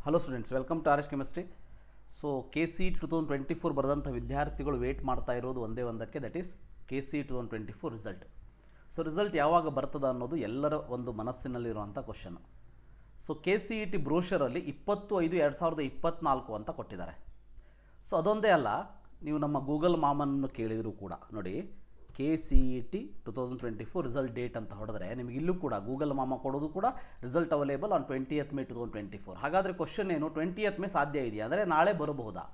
Hello students, welcome to RS chemistry. So KCET 2024 ಬರೆದಂಥ ವಿದ್ಯಾರ್ಥಿಗಳು wait ಮಾಡ್ತಾ ಇರೋದು ಒಂದೇ ಒಂದಕ್ಕೆ, that is KCET 2024 result. So result ಯಾವಾಗ ಬರ್ತದ ಅನ್ನೋದು ಎಲ್ಲರ ಒಂದು ಮನಸ್ಸಿನಲ್ಲಿರುವಂಥ ಕ್ವಶನ್. ಸೊ KCET ಬ್ರೋಷರಲ್ಲಿ 20/5/2024 ಅಂತ ಕೊಟ್ಟಿದ್ದಾರೆ. ಸೊ ಅದೊಂದೇ ಅಲ್ಲ, ನೀವು ನಮ್ಮ ಗೂಗಲ್ ಮಾಮನ್ನು ಕೇಳಿದರೂ ಕೂಡ ನೋಡಿ, KCET 2024 ರಿಸಲ್ಟ್ ಡೇಟ್ ಅಂತ ಹೊಡೆದ್ರೆ ನಿಮಗೆ ಇಲ್ಲೂ ಕೂಡ ಗೂಗಲ್ ಮಾಮ ಕೊಡೋದು ಕೂಡ result available on 20th May 2024. ಹಾಗಾದರೆ ಕ್ವಶನ್ ಏನು, 20th May ಸಾಧ್ಯ ಇದೆಯಾ ಅಂದರೆ ನಾಳೆ ಬರಬಹುದಾ?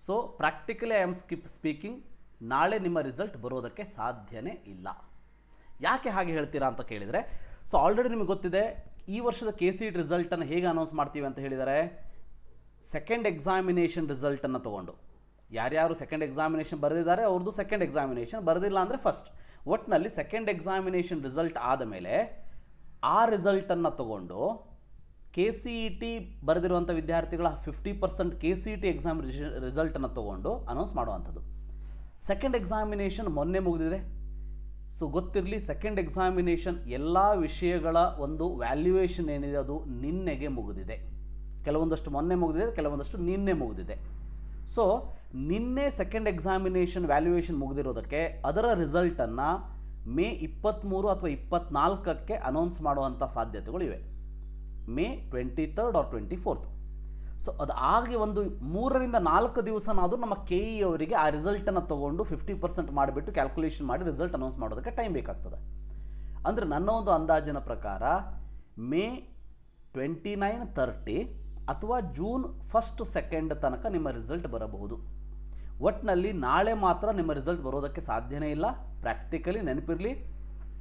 So practically I am speaking, ನಾಳೆ ನಿಮ್ಮ ರಿಸಲ್ಟ್ ಬರೋದಕ್ಕೆ ಸಾಧ್ಯನೇ ಇಲ್ಲ. ಯಾಕೆ ಹಾಗೆ ಹೇಳ್ತೀರಾ ಅಂತ ಕೇಳಿದರೆ, ಸೊ ಆಲ್ರೆಡಿ ನಿಮಗೆ ಗೊತ್ತಿದೆ ಈ ವರ್ಷದ KCET ರಿಸಲ್ಟನ್ನು ಹೇಗೆ ಅನೌನ್ಸ್ ಮಾಡ್ತೀವಿ ಅಂತ ಹೇಳಿದರೆ, ಸೆಕೆಂಡ್ ಎಕ್ಸಾಮಿನೇಷನ್ ರಿಸಲ್ಟನ್ನು ತೊಗೊಂಡು ಯಾರ್ಯಾರು ಸೆಕೆಂಡ್ ಎಕ್ಸಾಮಿನೇಷನ್ ಬರೆದಿದ್ದಾರೆ ಅವ್ರದ್ದು ಸೆಕೆಂಡ್ ಎಕ್ಸಾಮಿನೇಷನ್, ಬರೆದಿಲ್ಲ ಅಂದರೆ ಫಸ್ಟ್, ಒಟ್ಟಿನಲ್ಲಿ ಸೆಕೆಂಡ್ ಎಕ್ಸಾಮಿನೇಷನ್ ರಿಸಲ್ಟ್ ಆದಮೇಲೆ ಆ ರಿಸಲ್ಟನ್ನು ತಗೊಂಡು KCET ಬರೆದಿರುವಂಥ ವಿದ್ಯಾರ್ಥಿಗಳ 50% KCET ಎಕ್ಸಾಮ್ ರಿಸಲ್ಟನ್ನು ತೊಗೊಂಡು ಅನೌನ್ಸ್ ಮಾಡುವಂಥದ್ದು. ಸೆಕೆಂಡ್ ಎಕ್ಸಾಮಿನೇಷನ್ ಮೊನ್ನೆ ಮುಗಿದಿದೆ. ಸೊ ಗೊತ್ತಿರಲಿ, ಸೆಕೆಂಡ್ ಎಕ್ಸಾಮಿನೇಷನ್ ಎಲ್ಲ ವಿಷಯಗಳ ಒಂದು ವ್ಯಾಲ್ಯೂಯೇಷನ್ ಏನಿದೆ ಅದು ನಿನ್ನೆಗೆ ಮುಗಿದಿದೆ. ಕೆಲವೊಂದಷ್ಟು ಮೊನ್ನೆ ಮುಗಿದಿದೆ, ಕೆಲವೊಂದಷ್ಟು ನಿನ್ನೆ ಮುಗಿದಿದೆ. ಸೊ ನಿನ್ನೆ ಸೆಕೆಂಡ್ ಎಕ್ಸಾಮಿನೇಷನ್ ವ್ಯಾಲ್ಯೂಯೇಷನ್ ಮುಗಿದಿರೋದಕ್ಕೆ ಅದರ ರಿಸಲ್ಟನ್ನು May 23 ಅಥವಾ 24ಕ್ಕೆ ಅನೌನ್ಸ್ ಮಾಡುವಂಥ ಸಾಧ್ಯತೆಗಳಿವೆ. May 23rd or 24th. So ಅದು ಆಗಿ ಒಂದು 3ರಿಂದ 4 ದಿವಸನಾದರೂ ನಮ್ಮ KE ಅವರಿಗೆ ಆ ರಿಸಲ್ಟನ್ನು ತೊಗೊಂಡು 50% ಮಾಡಿಬಿಟ್ಟು ಕ್ಯಾಲ್ಕುಲೇಷನ್ ಮಾಡಿ ರಿಸಲ್ಟ್ ಅನೌನ್ಸ್ ಮಾಡೋದಕ್ಕೆ ಟೈಮ್ ಬೇಕಾಗ್ತದೆ. ಅಂದರೆ ನನ್ನ ಒಂದು ಅಂದಾಜಿನ ಪ್ರಕಾರ May 29, 30 ಅಥವಾ June 1, 2 ತನಕ ನಿಮ್ಮ ರಿಸಲ್ಟ್ ಬರಬಹುದು. ಒಟ್ಟಿನಲ್ಲಿ ನಾಳೆ ಮಾತ್ರ ನಿಮ್ಮ ರಿಸಲ್ಟ್ ಬರೋದಕ್ಕೆ ಸಾಧ್ಯನೇ ಇಲ್ಲ. ಪ್ರಾಕ್ಟಿಕಲಿ ನೆನಪಿರಲಿ,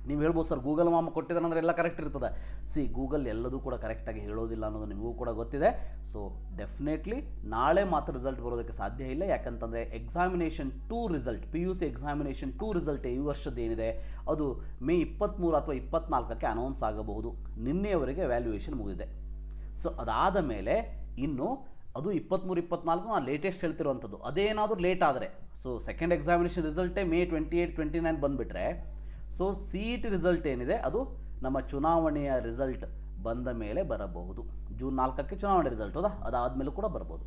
ನೀವು ಹೇಳ್ಬೋದು ಸರ್ ಗೂಗಲ್ ಮಾಮ ಕೊಟ್ಟಿದ್ದಾನೆ ಅಂದರೆ ಎಲ್ಲ ಕರೆಕ್ಟ್ ಇರ್ತದೆ. ಗೂಗಲ್ ಎಲ್ಲದೂ ಕೂಡ ಕರೆಕ್ಟಾಗಿ ಹೇಳೋದಿಲ್ಲ ಅನ್ನೋದು ನಿಮಗೂ ಕೂಡ ಗೊತ್ತಿದೆ. ಸೊ ಡೆಫಿನೆಟ್ಲಿ ನಾಳೆ ಮಾತ್ರ ರಿಸಲ್ಟ್ ಬರೋದಕ್ಕೆ ಸಾಧ್ಯ ಇಲ್ಲ. ಯಾಕಂತಂದರೆ examination 2 result, PUC examination 2 result ಈ ವರ್ಷದ್ದು ಏನಿದೆ ಅದು May 23 ಅಥವಾ 24ಕ್ಕೆ ಅನೌನ್ಸ್ ಆಗಬಹುದು. ನಿನ್ನೆಯವರೆಗೆ ವ್ಯಾಲ್ಯೂಯೇಷನ್ ಮುಗಿದಿದೆ. ಸೊ ಅದಾದ ಮೇಲೆ ಇನ್ನು ಅದು 23, 24 ನಾನು ಲೇಟೆಸ್ಟ್ ಹೇಳ್ತಿರುವಂಥದ್ದು. ಅದೇನಾದರೂ ಲೇಟ್ ಆದರೆ, ಸೊ ಸೆಕೆಂಡ್ ಎಕ್ಸಾಮಿನೇಷನ್ ರಿಸಲ್ಟೇ May 28, 29 ಬಂದುಬಿಟ್ರೆ, ಸೊ CET ರಿಸಲ್ಟ್ ಏನಿದೆ ಅದು ನಮ್ಮ ಚುನಾವಣೆಯ ರಿಸಲ್ಟ್ ಬಂದ ಮೇಲೆ ಬರಬಹುದು. June 4ಕ್ಕೆ ಚುನಾವಣೆ ರಿಸಲ್ಟ್ ಹೌದಾ, ಅದಾದಮೇಲೂ ಕೂಡ ಬರ್ಬೋದು.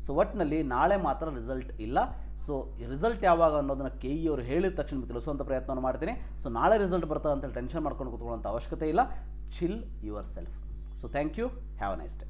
ಸೊ ಒಟ್ಟಿನಲ್ಲಿ ನಾಳೆ ಮಾತ್ರ ರಿಸಲ್ಟ್ ಇಲ್ಲ. ಸೊ ರಿಸಲ್ಟ್ ಯಾವಾಗ ಅನ್ನೋದನ್ನು KE ಅವರು ಹೇಳಿದ ತಕ್ಷಣ ತಿಳಿಸುವಂಥ ಪ್ರಯತ್ನವನ್ನು ಮಾಡ್ತೀನಿ. ಸೊ ನಾಳೆ ರಿಸಲ್ಟ್ ಬರ್ತದೆ ಅಂತೇಳಿ ಟೆನ್ಷನ್ ಮಾಡ್ಕೊಂಡು ಕೂತ್ಕೊಳ್ಳೋಂಥ ಅವಶ್ಯಕತೆ ಇಲ್ಲ. Chill yourself. So thank you, have a nice day.